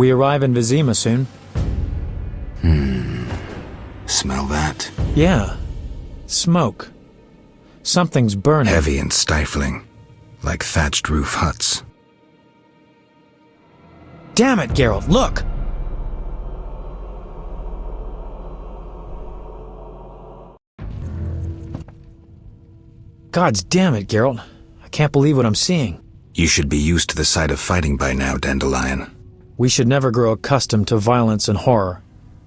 We arrive in Vizima soon. Smell that? Yeah. Smoke. Something's burning. Heavy and stifling, like thatched roof huts. Damn it, Geralt, look! Gods damn it, Geralt. I can't believe what I'm seeing. You should be used to the sight of fighting by now, Dandelion. We should never grow accustomed to violence and horror,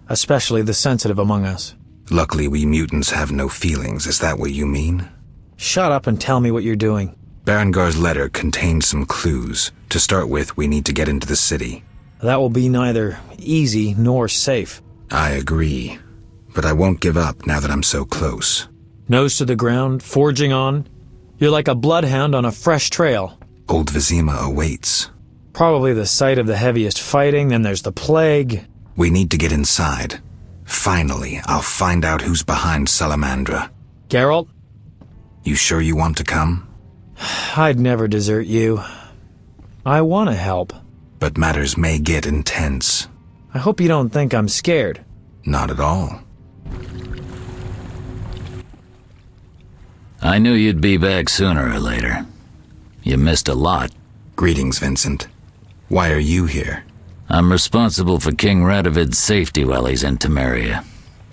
especially the sensitive among us. Luckily, we mutants have no feelings. Is that what you mean? Shut up and tell me what you're doing. Berengar's letter contained some clues. To start with, we need to get into the city. That will be neither easy nor safe. I agree, but I won't give up now that I'm so close. Nose to the ground, forging on. You're like a bloodhound on a fresh trail. Old Vizima awaits. Probably the site of the heaviest fighting, then there's the plague. We need to get inside. Finally, I'll find out who's behind Salamandra. Geralt? You sure you want to come? I'd never desert you. I want to help. But matters may get intense. I hope you don't think I'm scared. Not at all. I knew you'd be back sooner or later. You missed a lot. Greetings, Vincent. Why are you here? I'm responsible for King Radovid's safety while he's in Temeria.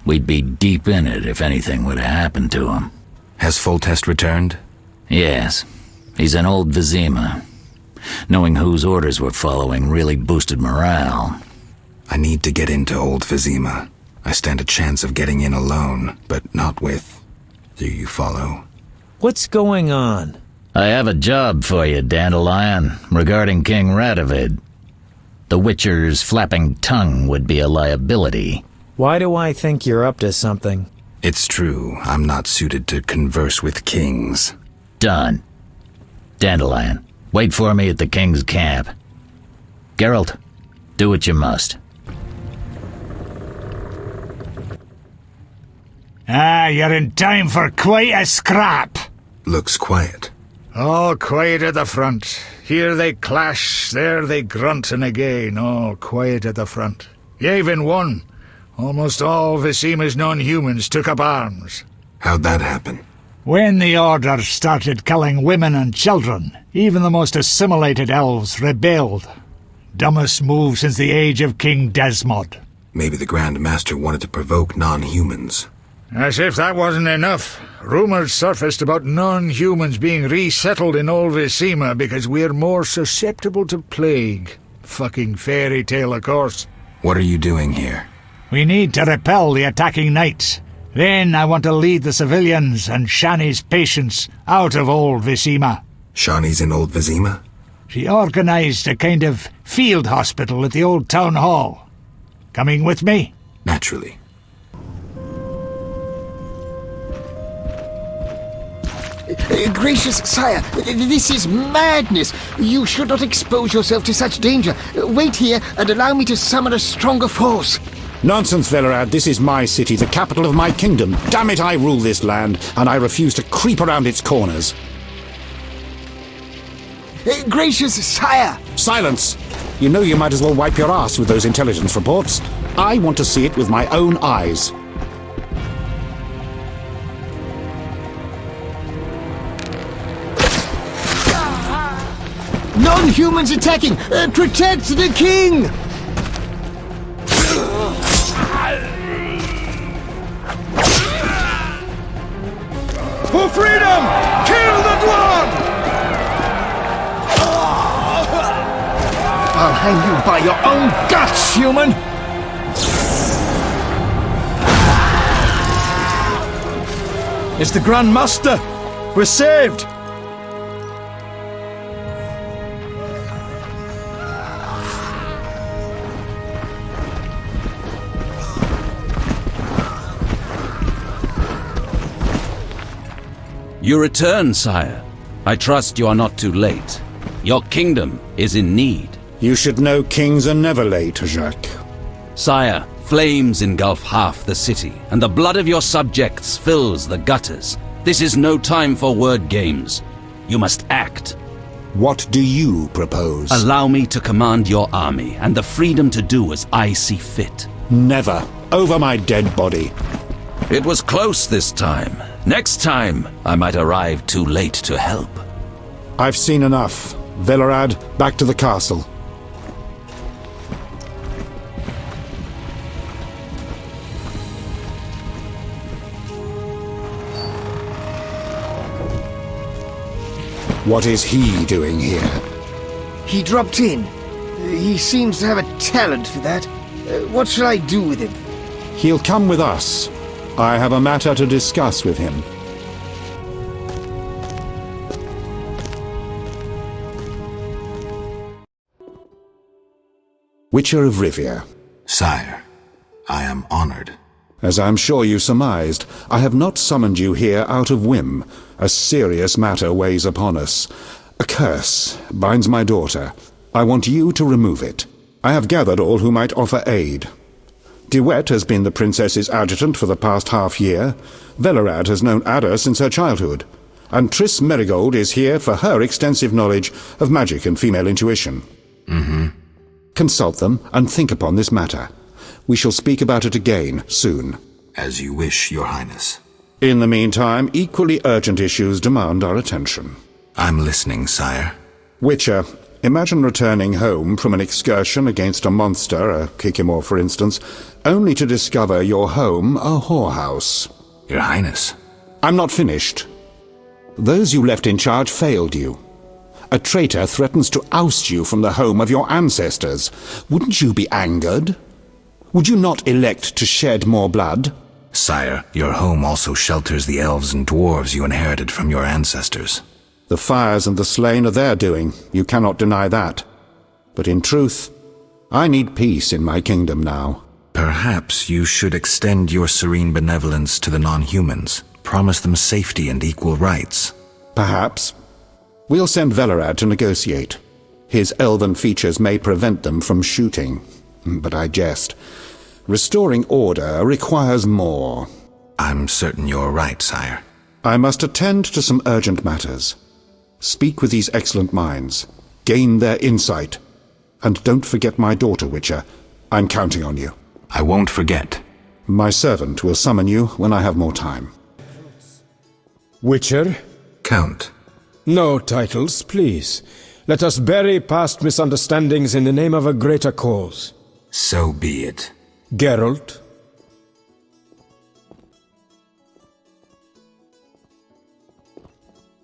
We'd be deep in it if anything would have happened to him. Has Foltest returned? Yes. He's in Old Vizima. Knowing whose orders we're following really boosted morale. I need to get into Old Vizima. I stand a chance of getting in alone, but not with... Do you follow? What's going on? I have a job for you, Dandelion, regarding King Radovid. The Witcher's flapping tongue would be a liability. Why do I think you're up to something? It's true, I'm not suited to converse with kings. Done. Dandelion, wait for me at the King's camp. Geralt, do what you must. You're in time for quite a scrap. Looks quiet. All quiet at the front. Here they clash, there they grunt, and again, all quiet at the front. Yevon won. Almost all Vizima's non-humans took up arms. How'd that happen? When the Order started killing women and children, even the most assimilated elves rebelled. Dumbest move since the age of King Desmod. Maybe the Grand Master wanted to provoke non-humans. As if that wasn't enough, rumours surfaced about non-humans being resettled in Old Vizima because we're more susceptible to plague. Fucking fairy tale, of course. What are you doing here? We need to repel the attacking knights. Then I want to lead the civilians and Shani's patients out of Old Vizima. Shani's in Old Vizima? She organised a kind of field hospital at the old town hall. Coming with me? Naturally. Gracious sire, this is madness. You should not expose yourself to such danger. Wait here and allow me to summon a stronger force. Nonsense, Velerad. This is my city, the capital of my kingdom. Damn it, I rule this land, and I refuse to creep around its corners. Gracious sire! Silence! You know you might as well wipe your ass with those intelligence reports. I want to see it with my own eyes. Non-humans attacking! Protect the king! For freedom! Kill the dwarf! I'll hang you by your own guts, human! It's the Grand Master! We're saved! You return, sire. I trust you are not too late. Your kingdom is in need. You should know kings are never late, Jacques. Sire, flames engulf half the city, and the blood of your subjects fills the gutters. This is no time for word games. You must act. What do you propose? Allow me to command your army, and the freedom to do as I see fit. Never. Over my dead body. It was close this time. Next time, I might arrive too late to help. I've seen enough. Velerad, back to the castle. What is he doing here? He dropped in. He seems to have a talent for that. What shall I do with him? He'll come with us. I have a matter to discuss with him. Witcher of Rivia. Sire, I am honored. As I'm sure you surmised, I have not summoned you here out of whim. A serious matter weighs upon us. A curse binds my daughter. I want you to remove it. I have gathered all who might offer aid. Duet has been the princess's adjutant for the past half-year. Velerad has known Ada since her childhood. And Triss Merigold is here for her extensive knowledge of magic and female intuition. Consult them and think upon this matter. We shall speak about it again soon. As you wish, Your Highness. In the meantime, equally urgent issues demand our attention. I'm listening, sire. Witcher, imagine returning home from an excursion against a monster, a Kikimor for instance, only to discover your home a whorehouse. Your Highness. I'm not finished. Those you left in charge failed you. A traitor threatens to oust you from the home of your ancestors. Wouldn't you be angered? Would you not elect to shed more blood? Sire, your home also shelters the elves and dwarves you inherited from your ancestors. The fires and the slain are their doing. You cannot deny that. But in truth, I need peace in my kingdom now. Perhaps you should extend your serene benevolence to the non-humans. Promise them safety and equal rights. Perhaps. We'll send Velerad to negotiate. His elven features may prevent them from shooting. But I jest. Restoring order requires more. I'm certain you're right, sire. I must attend to some urgent matters. Speak with these excellent minds. Gain their insight. And don't forget my daughter, Witcher. I'm counting on you. I won't forget. My servant will summon you when I have more time. Witcher? Count. No titles, please. Let us bury past misunderstandings in the name of a greater cause. So be it. Geralt?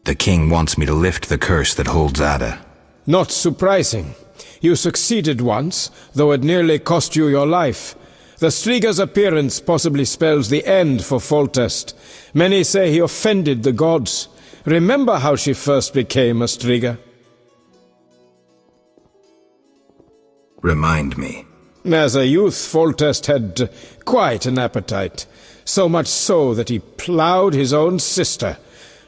The king wants me to lift the curse that holds Ada. Not surprising. You succeeded once, though it nearly cost you your life. The Striga's appearance possibly spells the end for Foltest. Many say he offended the gods. Remember how she first became a Striga? Remind me. As a youth, Foltest had quite an appetite. So much so that he ploughed his own sister.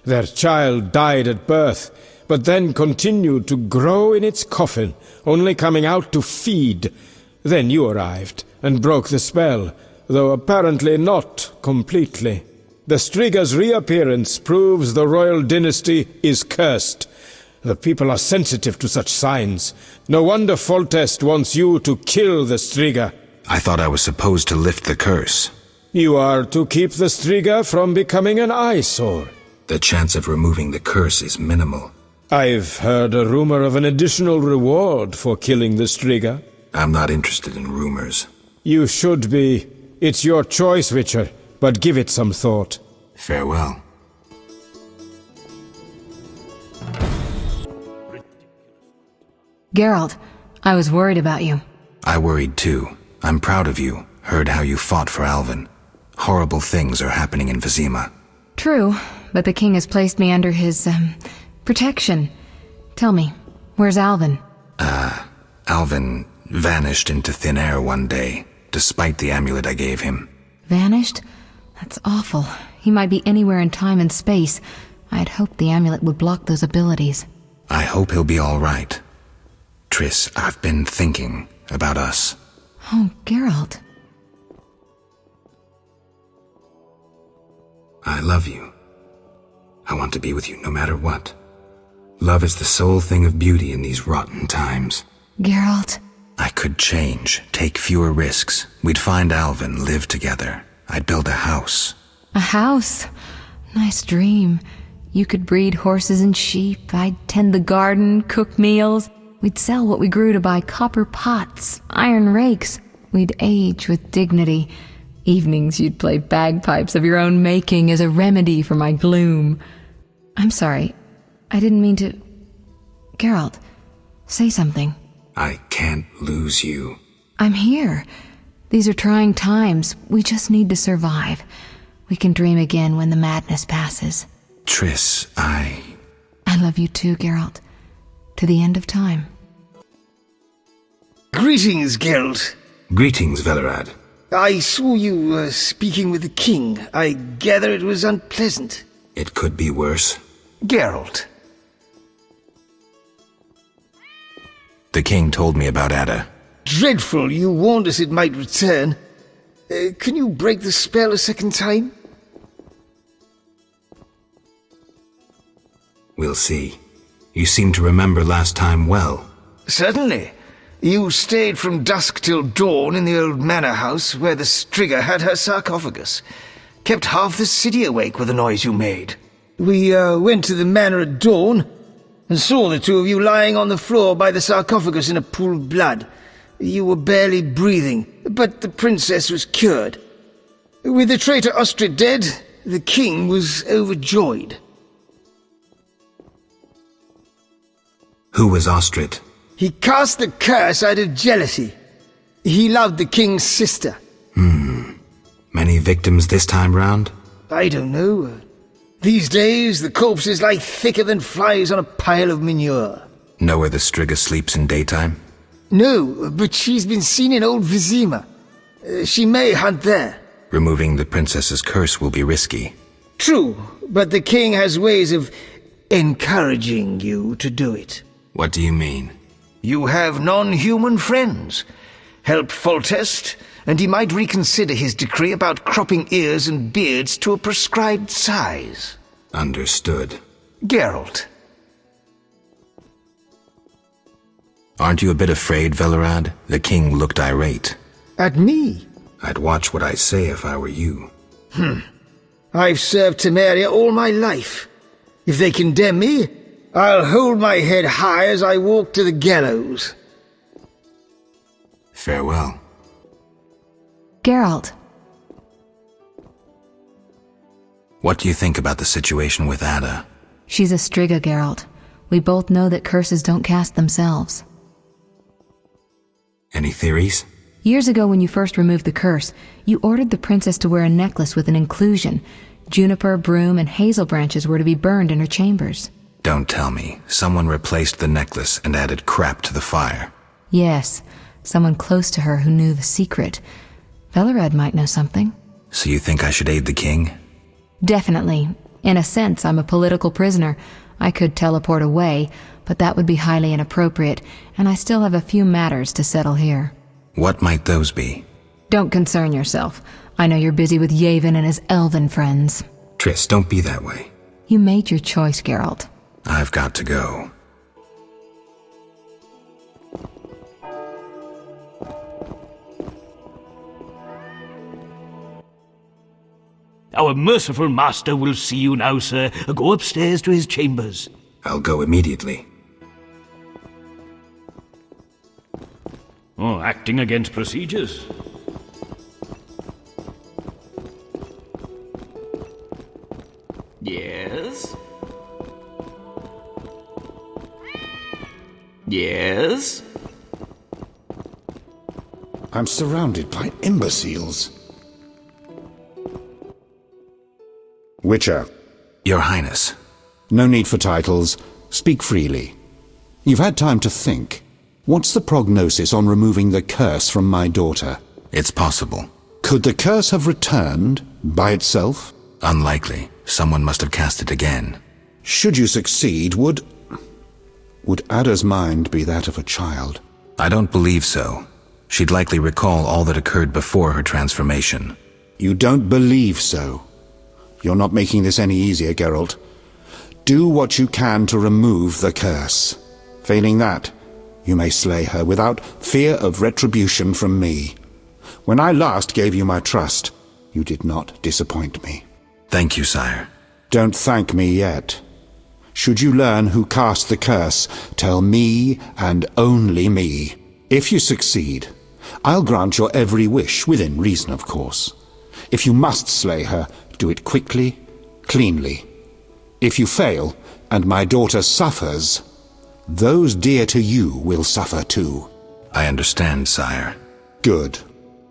Their child died at birth, but then continued to grow in its coffin, only coming out to feed. Then you arrived, and broke the spell, though apparently not completely. The Striga's reappearance proves the royal dynasty is cursed. The people are sensitive to such signs. No wonder Foltest wants you to kill the Striga. I thought I was supposed to lift the curse. You are to keep the Striga from becoming an eyesore. The chance of removing the curse is minimal. I've heard a rumor of an additional reward for killing the Striga. I'm not interested in rumors. You should be. It's your choice, Witcher, but give it some thought. Farewell. Geralt, I was worried about you. I worried too. I'm proud of you. Heard how you fought for Alvin. Horrible things are happening in Vizima. True, but the king has placed me under his, protection. Tell me, where's Alvin? Alvin vanished into thin air one day, despite the amulet I gave him. Vanished? That's awful. He might be anywhere in time and space. I had hoped the amulet would block those abilities. I hope he'll be all right. Triss, I've been thinking about us. Oh, Geralt. I love you. I want to be with you no matter what. Love is the sole thing of beauty in these rotten times. Geralt. I could change, take fewer risks. We'd find Alvin, live together. I'd build a house. A house? Nice dream. You could breed horses and sheep. I'd tend the garden, cook meals. We'd sell what we grew to buy copper pots, iron rakes. We'd age with dignity. Evenings you'd play bagpipes of your own making as a remedy for my gloom. I'm sorry. I didn't mean to... Geralt, say something. I can't lose you. I'm here. These are trying times. We just need to survive. We can dream again when the madness passes. Triss, I love you too, Geralt. To the end of time. Greetings, Geralt. Greetings, Velerad. I saw you speaking with the king. I gather it was unpleasant. It could be worse. Geralt. The king told me about Ada. Dreadful. You warned us it might return. Can you break the spell a second time? We'll see. You seem to remember last time well. Certainly. You stayed from dusk till dawn in the old manor house where the Strigger had her sarcophagus. Kept half the city awake with the noise you made. We went to the manor at dawn and saw the two of you lying on the floor by the sarcophagus in a pool of blood. You were barely breathing, but the princess was cured. With the traitor Ostrid dead, the king was overjoyed. Who was Ostrid? He cast the curse out of jealousy. He loved the king's sister. Many victims this time round? I don't know. These days, the corpses lie thicker than flies on a pile of manure. Know where the Strigger sleeps in daytime? No, but she's been seen in Old Vizima. She may hunt there. Removing the princess's curse will be risky. True, but the king has ways of encouraging you to do it. What do you mean? You have non-human friends. Help Foltest, and he might reconsider his decree about cropping ears and beards to a prescribed size. Understood. Geralt. Aren't you a bit afraid, Velerad? The king looked irate. At me? I'd watch what I say if I were you. I've served Temeria all my life. If they condemn me, I'll hold my head high as I walk to the gallows. Farewell. Geralt. What do you think about the situation with Ada? She's a Strigger, Geralt. We both know that curses don't cast themselves. Any theories? Years ago when you first removed the curse, you ordered the princess to wear a necklace with an inclusion. Juniper, broom, and hazel branches were to be burned in her chambers. Don't tell me. Someone replaced the necklace and added crap to the fire. Yes, someone close to her who knew the secret. Velerad might know something. So you think I should aid the king? Definitely. In a sense, I'm a political prisoner. I could teleport away, but that would be highly inappropriate, and I still have a few matters to settle here. What might those be? Don't concern yourself. I know you're busy with Yavin and his elven friends. Triss, don't be that way. You made your choice, Geralt. I've got to go. Our merciful master will see you now, sir. Go upstairs to his chambers. I'll go immediately. Oh, acting against procedures. Yes? Yes? I'm surrounded by imbeciles. Witcher. Your Highness. No need for titles. Speak freely. You've had time to think. What's the prognosis on removing the curse from my daughter? It's possible. Could the curse have returned by itself? Unlikely. Someone must have cast it again. Should you succeed, would Ada's mind be that of a child? I don't believe so. She'd likely recall all that occurred before her transformation. You don't believe so? You're not making this any easier, Geralt. Do what you can to remove the curse. Failing that, you may slay her without fear of retribution from me. When I last gave you my trust, you did not disappoint me. Thank you, sire. Don't thank me yet. Should you learn who cast the curse, tell me and only me. If you succeed, I'll grant your every wish, within reason, of course. If you must slay her, do it quickly, cleanly. If you fail, and my daughter suffers, those dear to you will suffer too. I understand, sire. Good.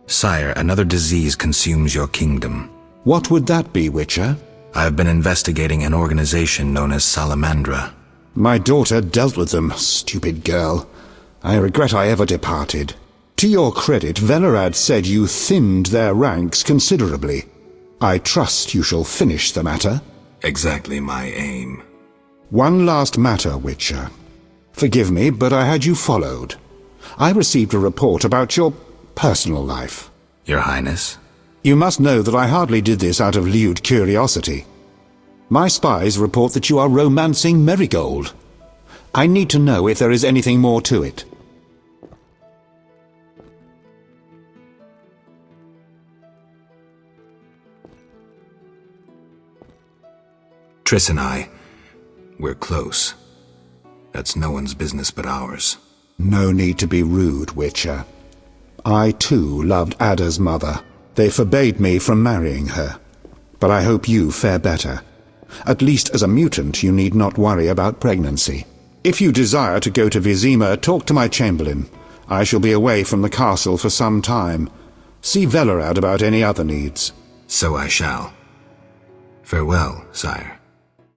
Sire, another disease consumes your kingdom. What would that be, Witcher? I have been investigating an organization known as Salamandra. My daughter dealt with them, stupid girl. I regret I ever departed. To your credit, Velerad said you thinned their ranks considerably. I trust you shall finish the matter. Exactly my aim. One last matter, Witcher. Forgive me, but I had you followed. I received a report about your personal life. Your Highness? You must know that I hardly did this out of lewd curiosity. My spies report that you are romancing Marigold. I need to know if there is anything more to it. Triss and I, we're close. That's no one's business but ours. No need to be rude, Witcher. I, too, loved Ada's mother. They forbade me from marrying her. But I hope you fare better. At least as a mutant, you need not worry about pregnancy. If you desire to go to Vizima, talk to my chamberlain. I shall be away from the castle for some time. See Velerad about any other needs. So I shall. Farewell, sire.